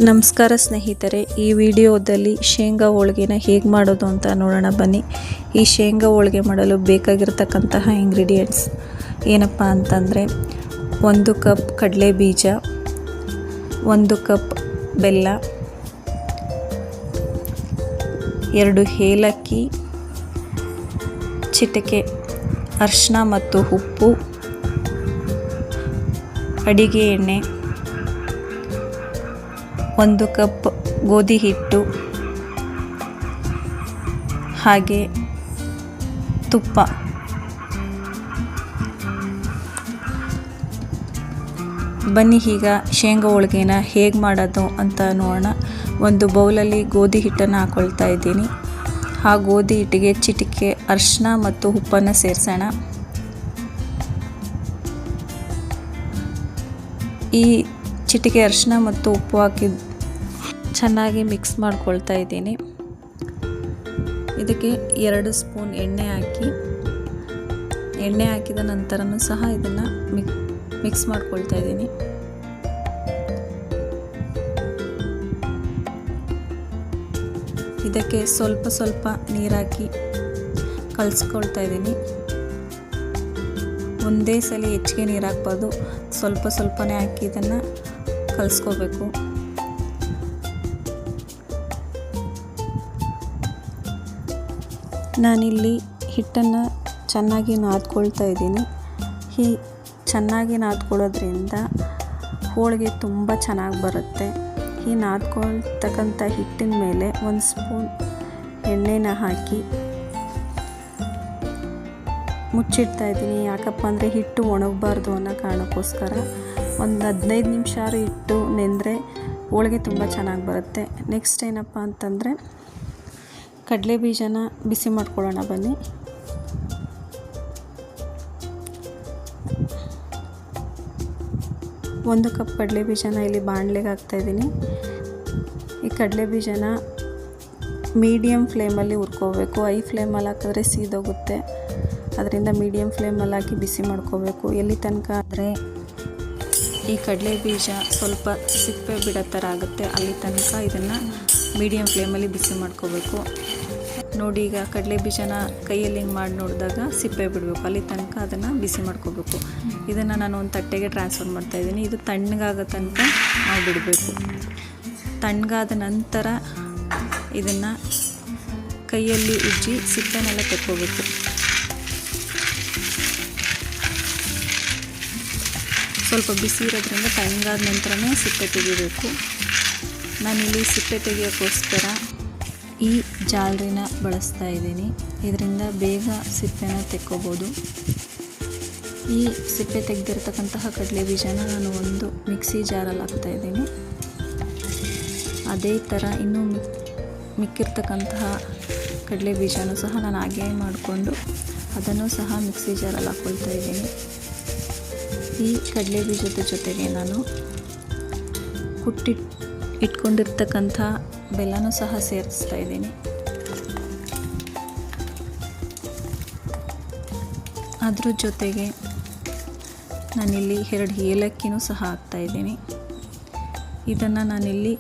ನಮಸ್ಕಾರ ಸ್ನೇಹಿತರೆ, ಈ ವಿಡಿಯೋದಲ್ಲಿ ಶೇಂಗಾ ಹೋಳಿಗೆನ ಹೇಗೆ ಮಾಡೋದು ಅಂತ ನೋಡೋಣ ಬನ್ನಿ. ಈ ಶೇಂಗಾ ಹೋಳಿಗೆ ಮಾಡಲು ಬೇಕಾಗಿರತಕ್ಕಂತಹ ಇಂಗ್ರೀಡಿಯೆಂಟ್ಸ್ ಏನಪ್ಪ ಅಂತಂದರೆ 1 ಕಪ್ ಕಡಲೆ ಬೀಜ, 1 ಕಪ್ ಬೆಲ್ಲ, 2 ಏಲಕ್ಕಿ, ಚಿಟಿಕೆ ಅರಿಶಿನ ಮತ್ತು ಉಪ್ಪು, ಅಡಿಗೆ ಎಣ್ಣೆ, 1 ಕಪ್ ಗೋಧಿ ಹಿಟ್ಟು, ಹಾಗೆ ತುಪ್ಪ. ಬನ್ನಿ ಈಗ ಶೇಂಗಾ ಹೋಳಿಗೆನ ಹೇಗೆ ಮಾಡೋದು ಅಂತ ನೋಡೋಣ. ಒಂದು ಬೌಲಲ್ಲಿ ಗೋಧಿ ಹಿಟ್ಟನ್ನು ಹಾಕ್ಕೊಳ್ತಾ ಇದ್ದೀನಿ. ಆ ಗೋಧಿ ಹಿಟ್ಟಿಗೆ ಚಿಟಿಕೆ ಅರಿಶಿನ ಮತ್ತು ಉಪ್ಪನ್ನು ಸೇರಿಸೋಣ. ಈ ಚಿಟಿಕೆ ಅರಿಶಿನ ಮತ್ತು ಉಪ್ಪು ಹಾಕಿ ಚೆನ್ನಾಗಿ ಮಿಕ್ಸ್ ಮಾಡ್ಕೊಳ್ತಾ ಇದ್ದೀನಿ. ಇದಕ್ಕೆ 2 ಸ್ಪೂನ್ ಎಣ್ಣೆ ಹಾಕಿದ ನಂತರನೂ ಸಹ ಇದನ್ನು ಮಿಕ್ಸ್ ಮಾಡ್ಕೊಳ್ತಾ ಇದ್ದೀನಿ. ಇದಕ್ಕೆ ಸ್ವಲ್ಪ ನೀರಾಕಿ ಕಲಿಸ್ಕೊಳ್ತಾ ಇದ್ದೀನಿ. ಒಂದೇ ಸಲ ಹೆಚ್ಚಿಗೆ ನೀರು ಹಾಕ್ಬಾರ್ದು, ಸ್ವಲ್ಪನೇ ಹಾಕಿ ಇದನ್ನು ಕಲಿಸ್ಕೋಬೇಕು. ನಾನಿಲ್ಲಿ ಹಿಟ್ಟನ್ನು ಚೆನ್ನಾಗಿ ನಾದ್ಕೊಳ್ತಾ ಇದ್ದೀನಿ. ಈ ಚೆನ್ನಾಗಿ ನಾದ್ಕೊಳ್ಳೋದ್ರಿಂದ ಹೋಳಿಗೆ ತುಂಬ ಚೆನ್ನಾಗಿ ಬರುತ್ತೆ. ಈ ನಾದ್ಕೊಳ್ತಕ್ಕಂಥ ಹಿಟ್ಟಿನ ಮೇಲೆ 1 ಸ್ಪೂನ್ ಎಣ್ಣೆನ ಹಾಕಿ ಮುಚ್ಚಿಡ್ತಾ ಇದ್ದೀನಿ. ಯಾಕಪ್ಪ ಅಂದರೆ ಹಿಟ್ಟು ಒಣಗಬಾರ್ದು ಅನ್ನೋ ಕಾರಣಕ್ಕೋಸ್ಕರ. ಒಂದು 15 ನಿಮಿಷ ಹಿಟ್ಟು ನೆಂದರೆ ಹೋಳಿಗೆ ತುಂಬ ಚೆನ್ನಾಗಿ ಬರುತ್ತೆ. ನೆಕ್ಸ್ಟ್ ಏನಪ್ಪ ಅಂತಂದರೆ ಕಡಲೆ ಬೀಜನ ಬಿಸಿ ಮಾಡ್ಕೊಳ್ಳೋಣ ಬನ್ನಿ. ಒಂದು ಕಪ್ ಕಡಲೆ ಬೀಜನ ಇಲ್ಲಿ ಬಾಣಲೆಗೆ ಹಾಕ್ತಾಯಿದ್ದೀನಿ. ಈ ಕಡಲೆ ಬೀಜನ ಮೀಡಿಯಮ್ ಫ್ಲೇಮಲ್ಲಿ ಹುರ್ಕೋಬೇಕು. ಹೈ ಫ್ಲೇಮಲ್ಲಿ ಹಾಕಿದ್ರೆ ಸೀದೋಗುತ್ತೆ. ಅದರಿಂದ ಮೀಡಿಯಮ್ ಫ್ಲೇಮಲ್ಲಿ ಹಾಕಿ ಬಿಸಿ ಮಾಡ್ಕೋಬೇಕು. ಎಲ್ಲಿ ತನಕ ಆದರೆ ಈ ಕಡಲೆ ಬೀಜ ಸ್ವಲ್ಪ ಸಿಪ್ಪೆ ಬಿಡೋ ಥರ ಆಗುತ್ತೆ, ಅಲ್ಲಿ ತನಕ ಇದನ್ನು ಮೀಡಿಯಮ್ ಫ್ಲೇಮಲ್ಲಿ ಬಿಸಿ ಮಾಡ್ಕೋಬೇಕು. ನೋಡಿ, ಈಗ ಕಡಲೆ ಬೀಜನ ಕೈಯಲ್ಲಿ ಹಿಂಗೆ ಮಾಡಿ ನೋಡಿದಾಗ ಸಿಪ್ಪೆ ಬಿಡಬೇಕು, ಅಲ್ಲಿ ತನಕ ಅದನ್ನು ಬಿಸಿ ಮಾಡ್ಕೋಬೇಕು. ಇದನ್ನು ನಾನು ಒಂದು ತಟ್ಟೆಗೆ ಟ್ರಾನ್ಸ್ಫರ್ ಮಾಡ್ತಾಯಿದ್ದೀನಿ. ಇದು ತಣ್ಣಗಾಗೋ ತನಕ ನಾವು ಬಿಡಬೇಕು. ತಣ್ಣಗಾದ ನಂತರ ಇದನ್ನು ಕೈಯಲ್ಲಿ ಉಜ್ಜಿ ಸಿಪ್ಪೆನೆಲ್ಲ ತೆಕ್ಕೋಬೇಕು. ಸ್ವಲ್ಪ ಬಿಸಿ ಇರೋದ್ರಿಂದ ತಣ್ಣಗಾದ ನಂತರನೇ ಸಿಪ್ಪೆ ತೆಗಿಬೇಕು. ನಾನಿಲ್ಲಿ ಸಿಪ್ಪೆ ತೆಗಿಯೋಕ್ಕೋಸ್ಕರ ಈ ಜಾಲರಿನ ಬಳಸ್ತಾ ಇದ್ದೀನಿ. ಇದರಿಂದ ಬೇಗ ಸಿಪ್ಪೆನ ತೆಕ್ಕೋಬೋದು. ಈ ಸಿಪ್ಪೆ ತೆಗೆದಿರ್ತಕ್ಕಂತಹ ಕಡಲೆ ಬೀಜನ ನಾನು ಒಂದು ಮಿಕ್ಸಿ ಜಾರಲ್ಲಿ ಹಾಕ್ತಾಯಿದ್ದೀನಿ. ಅದೇ ಥರ ಇನ್ನೂ ಮಿಕ್ಕಿರ್ತಕ್ಕಂತಹ ಕಡಲೆ ಬೀಜನೂ ಸಹ ನಾನು ಹಾಗೆ ಮಾಡಿಕೊಂಡು ಅದನ್ನು ಸಹ ಮಿಕ್ಸಿ ಜಾರಲ್ಲಿ ಹಾಕ್ಕೊಳ್ತಾ ಇದ್ದೀನಿ. ಈ ಕಡಲೆ ಬೀಜದ ಜೊತೆಗೆ ನಾನು ಇಟ್ಕೊಂಡಿರ್ತಕ್ಕಂಥ ಬೆಲ್ಲನೂ ಸಹ ಸೇರಿಸ್ತಾ ಇದ್ದೀನಿ. ಅದ್ರ ಜೊತೆಗೆ ನಾನಿಲ್ಲಿ 2 ಏಲಕ್ಕಿನೂ ಸಹ ಹಾಕ್ತಾಯಿದ್ದೀನಿ. ಇದನ್ನು ನಾನಿಲ್ಲಿ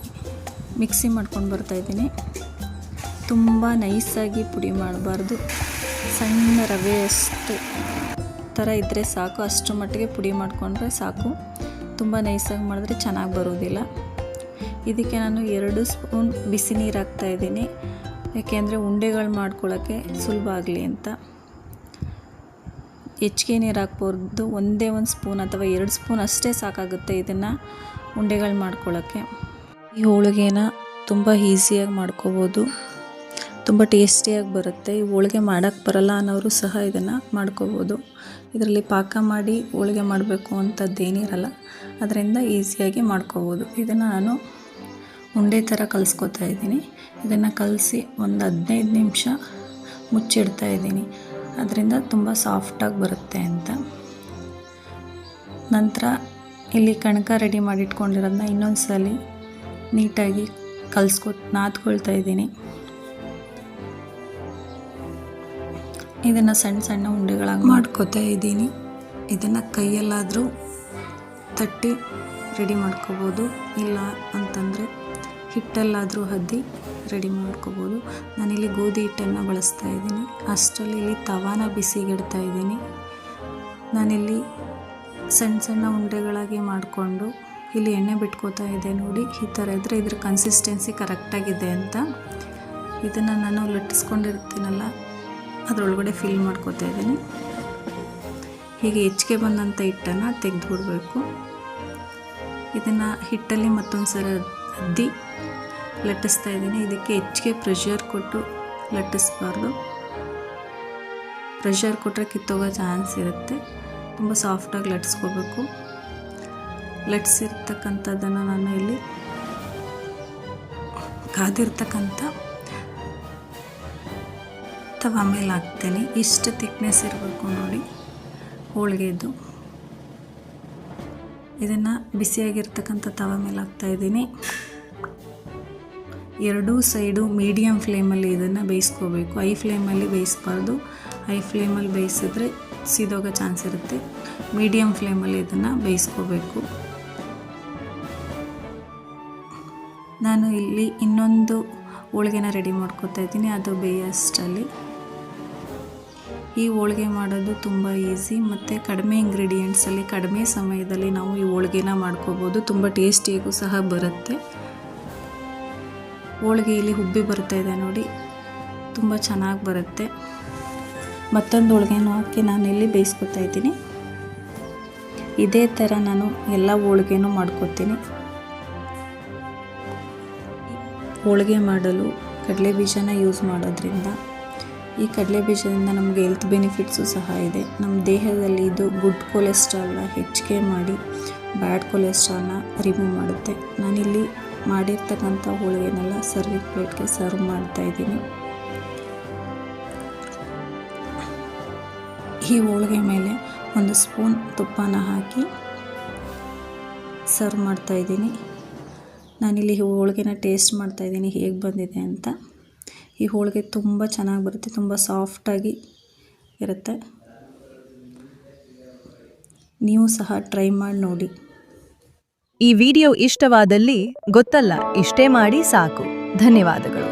ಮಿಕ್ಸಿ ಮಾಡ್ಕೊಂಡು ಬರ್ತಾಯಿದ್ದೀನಿ. ತುಂಬ ನೈಸಾಗಿ ಪುಡಿ ಮಾಡಬಾರ್ದು, ಸಣ್ಣ ರವೆಯಷ್ಟು ಥರ ಇದ್ದರೆ ಸಾಕು. ಅಷ್ಟು ಮಟ್ಟಿಗೆ ಪುಡಿ ಮಾಡಿಕೊಂಡ್ರೆ ಸಾಕು. ತುಂಬ ನೈಸಾಗಿ ಮಾಡಿದ್ರೆ ಚೆನ್ನಾಗಿ ಬರೋದಿಲ್ಲ. ಇದಕ್ಕೆ ನಾನು 2 ಸ್ಪೂನ್ ಬಿಸಿ ನೀರು ಹಾಕ್ತಾಯಿದ್ದೀನಿ. ಯಾಕೆಂದರೆ ಉಂಡೆಗಳು ಮಾಡ್ಕೊಳ್ಳೋಕ್ಕೆ ಸುಲಭ ಆಗಲಿ ಅಂತ. ಹೆಚ್ಚಿಗೆ ನೀರು ಹಾಕ್ಬಾರ್ದು, ಒಂದೇ 1 ಸ್ಪೂನ್ ಅಥವಾ 2 ಸ್ಪೂನ್ ಅಷ್ಟೇ ಸಾಕಾಗುತ್ತೆ ಇದನ್ನು ಉಂಡೆಗಳು ಮಾಡ್ಕೊಳ್ಳೋಕ್ಕೆ. ಈ ಹೋಳಿಗೆನ ತುಂಬ ಈಸಿಯಾಗಿ ಮಾಡ್ಕೋಬೋದು, ತುಂಬ ಟೇಸ್ಟಿಯಾಗಿ ಬರುತ್ತೆ. ಈ ಹೋಳಿಗೆ ಮಾಡೋಕ್ಕೆ ಬರಲ್ಲ ಅನ್ನೋರು ಸಹ ಇದನ್ನು ಮಾಡ್ಕೋಬೋದು. ಇದರಲ್ಲಿ ಪಾಕ ಮಾಡಿ ಹೋಳಿಗೆ ಮಾಡಬೇಕು ಅಂಥದ್ದೇನಿರಲ್ಲ, ಅದರಿಂದ ಈಸಿಯಾಗಿ ಮಾಡ್ಕೋಬೋದು. ಇದನ್ನು ನಾನು ಉಂಡೆ ಥರ ಕಲಿಸ್ಕೊತಾ ಇದ್ದೀನಿ. ಇದನ್ನು ಕಲಸಿ ಒಂದು 15 ನಿಮಿಷ ಮುಚ್ಚಿಡ್ತಾ ಇದ್ದೀನಿ. ಅದರಿಂದ ತುಂಬ ಸಾಫ್ಟಾಗಿ ಬರುತ್ತೆ ಅಂತ. ನಂತರ ಇಲ್ಲಿ ಕಣಕ ರೆಡಿ ಮಾಡಿಟ್ಕೊಂಡಿರೋದನ್ನ ಇನ್ನೊಂದು ಸಲ ನೀಟಾಗಿ ನಾದ್ಕೊಳ್ತಾ ಇದ್ದೀನಿ. ಇದನ್ನು ಸಣ್ಣ ಉಂಡೆಗಳಾಗಿ ಮಾಡ್ಕೋತಾ ಇದ್ದೀನಿ. ಇದನ್ನು ಕೈಯಲ್ಲಾದರೂ ತಟ್ಟಿ ರೆಡಿ ಮಾಡ್ಕೋಬೋದು, ಇಲ್ಲ ಅಂತಂದರೆ ಹಿಟ್ಟಲ್ಲಾದರೂ ಅದ್ದಿ ರೆಡಿ ಮಾಡ್ಕೋಬೋದು. ನಾನಿಲ್ಲಿ ಗೋಧಿ ಹಿಟ್ಟನ್ನು ಬಳಸ್ತಾ ಇದ್ದೀನಿ. ಅಷ್ಟರಲ್ಲಿ ಇಲ್ಲಿ ತವಾನ ಬಿಸಿಗಿಡ್ತಾ ಇದ್ದೀನಿ. ನಾನಿಲ್ಲಿ ಸಣ್ಣ ಸಣ್ಣ ಉಂಡೆಗಳಾಗಿ ಮಾಡಿಕೊಂಡು ಇಲ್ಲಿ ಎಣ್ಣೆ ಬಿಟ್ಕೋತಾ ಇದೆ ನೋಡಿ. ಈ ಥರ ಇದ್ದರೆ ಇದ್ರ ಕನ್ಸಿಸ್ಟೆನ್ಸಿ ಕರೆಕ್ಟಾಗಿದೆ ಅಂತ. ಇದನ್ನು ನಾನು ಲಟ್ಟಿಸ್ಕೊಂಡಿರ್ತೀನಲ್ಲ ಅದರೊಳಗಡೆ ಫಿಲ್ ಮಾಡ್ಕೋತಾ ಇದ್ದೀನಿ. ಹೀಗೆ ಹೆಚ್ಚಿಗೆ ಬಂದಂಥ ಹಿಟ್ಟನ್ನು ತೆಗೆದುಬಿಡಬೇಕು. ಇದನ್ನು ಹಿಟ್ಟಲ್ಲಿ ಮತ್ತೊಂದು ಸಲ ಅದ್ದಿ ಲಟ್ಟಿಸ್ತಾ ಇದ್ದೀನಿ. ಇದಕ್ಕೆ ಹೆಚ್ಚಿಗೆ ಪ್ರೆಷರ್ ಕೊಟ್ಟು ಲಟ್ಟಿಸ್ಬಾರ್ದು. ಪ್ರೆಷರ್ ಕೊಟ್ಟರೆ ಕಿತ್ತೋಗೋ ಚಾನ್ಸ್ ಇರುತ್ತೆ. ತುಂಬ ಸಾಫ್ಟಾಗಿ ಲಟ್ಟಿಸ್ಕೋಬೇಕು. ಲಟ್ಟಿಸಿರ್ತಕ್ಕಂಥದ್ದನ್ನು ನಾನು ಇಲ್ಲಿ ಕಾದಿರ್ತಕ್ಕಂಥ ತವಾ ಮೇಲೆ ಹಾಕ್ತೇನೆ. ಇಷ್ಟು ಥಿಕ್ನೆಸ್ ಇರಬೇಕು ನೋಡಿ ಹೋಳಿಗೆದು. ಇದನ್ನು ಬಿಸಿಯಾಗಿರ್ತಕ್ಕಂಥ ತವಾ ಮೇಲೆ ಹಾಕ್ತಾಯಿದ್ದೀನಿ. ಎರಡೂ ಸೈಡು ಮೀಡಿಯಮ್ ಫ್ಲೇಮಲ್ಲಿ ಇದನ್ನು ಬೇಯಿಸ್ಕೋಬೇಕು. ಹೈ ಫ್ಲೇಮಲ್ಲಿ ಬೇಯಿಸಬಾರ್ದು. ಹೈ ಫ್ಲೇಮಲ್ಲಿ ಬೇಯಿಸಿದ್ರೆ ಸೀದೋಗೋ ಚಾನ್ಸ್ ಇರುತ್ತೆ. ಮೀಡಿಯಮ್ ಫ್ಲೇಮಲ್ಲಿ ಇದನ್ನು ಬೇಯಿಸ್ಕೋಬೇಕು. ನಾನು ಇಲ್ಲಿ ಇನ್ನೊಂದು ಹೋಳಿಗೆನ ರೆಡಿ ಮಾಡ್ಕೊತಾ ಇದ್ದೀನಿ. ಅದು ಬೇಯೋಷ್ಟರಲ್ಲಿ ಈ ಹೋಳಿಗೆ ಮಾಡೋದು ತುಂಬ ಈಸಿ ಮತ್ತು ಕಡಿಮೆ ಇಂಗ್ರೀಡಿಯೆಂಟ್ಸಲ್ಲಿ ಕಡಿಮೆ ಸಮಯದಲ್ಲಿ ನಾವು ಈ ಹೋಳಿಗೆನ ಮಾಡ್ಕೋಬೋದು. ತುಂಬ ಟೇಸ್ಟಿಯಾಗೂ ಸಹ ಬರುತ್ತೆ. ಹೋಳಿಗೆ ಇಲ್ಲಿ ಉಬ್ಬಿ ಬರ್ತಾ ಇದೆ ನೋಡಿ, ತುಂಬ ಚೆನ್ನಾಗಿ ಬರುತ್ತೆ. ಮತ್ತೊಂದು ಹೋಳಿಗೆನೂ ಹಾಕಿ ನಾನಿಲ್ಲಿ ಬೇಯಿಸ್ಕೊತಾ ಇದ್ದೀನಿ. ಇದೇ ಥರ ನಾನು ಎಲ್ಲ ಹೋಳಿಗೆನೂ ಮಾಡ್ಕೊತೀನಿ. ಹೋಳಿಗೆ ಮಾಡಲು ಕಡಲೆ ಬೀಜನ ಯೂಸ್ ಮಾಡೋದ್ರಿಂದ ಈ ಕಡಲೆ ಬೀಜದಿಂದ ನಮಗೆ ಹೆಲ್ತ್ ಬೆನಿಫಿಟ್ಸು ಸಹ ಇದೆ. ನಮ್ಮ ದೇಹದಲ್ಲಿ ಇದು ಗುಡ್ ಕೊಲೆಸ್ಟ್ರಾಲ್ನ ಹೆಚ್ಚಿಗೆ ಮಾಡಿ ಬ್ಯಾಡ್ ಕೊಲೆಸ್ಟ್ರಾಲ್ನ ರಿಮೂವ್ ಮಾಡುತ್ತೆ. ನಾನಿಲ್ಲಿ ಮಾಡಿರ್ತಕ್ಕಂಥ ಹೋಳಿಗೆನೆಲ್ಲ ಸರ್ವಿಂಗ್ ಪ್ಲೇಟ್ಗೆ ಸರ್ವ್ ಮಾಡ್ತಾಯಿದ್ದೀನಿ. ಈ ಹೋಳಿಗೆ ಮೇಲೆ ಒಂದು ಸ್ಪೂನ್ ತುಪ್ಪನ ಹಾಕಿ ಸರ್ವ್ ಮಾಡ್ತಾಯಿದ್ದೀನಿ. ನಾನಿಲ್ಲಿ ಹೋಳಿಗೆನ ಟೇಸ್ಟ್ ಮಾಡ್ತಾಯಿದ್ದೀನಿ ಹೇಗೆ ಬಂದಿದೆ ಅಂತ. ಈ ಹೋಳಿಗೆ ತುಂಬ ಚೆನ್ನಾಗಿ ಬರುತ್ತೆ, ತುಂಬ ಸಾಫ್ಟಾಗಿ ಇರುತ್ತೆ. ನೀವು ಸಹ ಟ್ರೈ ಮಾಡಿ ನೋಡಿ. ಈ ವಿಡಿಯೋ ಇಷ್ಟವಾದಲ್ಲಿ ಗೊತ್ತಲ್ಲ ಇಷ್ಟೇ ಮಾಡಿ ಸಾಕು. ಧನ್ಯವಾದಗಳು.